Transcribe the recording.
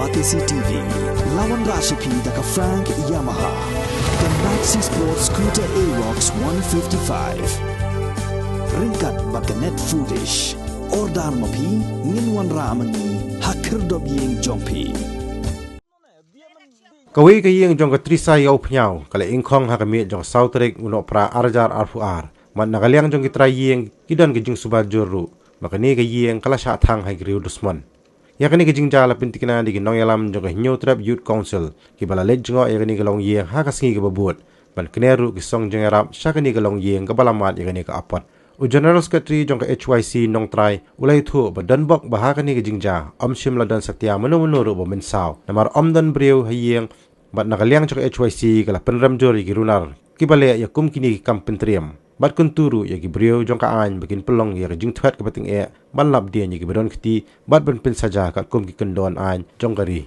Batisi TV, lawan Rashipi daka Frank Yamaha, the Maxi Sports Scooter Aerox 155. Ringkat bakanet foodish, ordar mapi, nginwan ramani, hakir dob ying jompi. Kawi ka Ïing jong ka trisa yaw pnyaw, kala ingkong hakamit jong sautrik unok pra arjar arfuar, man nakaliang jong kitra Ïing kidan ka jing Suba jorru, makani ka Ïing kala Shah Thang hai griu Dusmon. Yakani ka jing jala pintikina di ginong yalam jong ka Hinyo Trap Youth Council, kibala lej jongo yakani ka long Ïing hakasingi ka babut, man kineru kisong jong yarap syakani ka long Ïing ka balamat yakani ka apat. U General Secretary jong ka HYC nong try ulay thu ba danbok bahaka ni gijingja shim ladan saktia manu-manuru ba mensaw namar dan briu hayeng bat nakaliang jong ka HYC kala penram jori girunar kibale ya kum kini kampentriam bat kunturu ya gibriu jong ka an bakin pelong ya jing thwat ka bating e ban lab dia ni gibron kti bat ben pen saja ka kum ki kendon an jong kari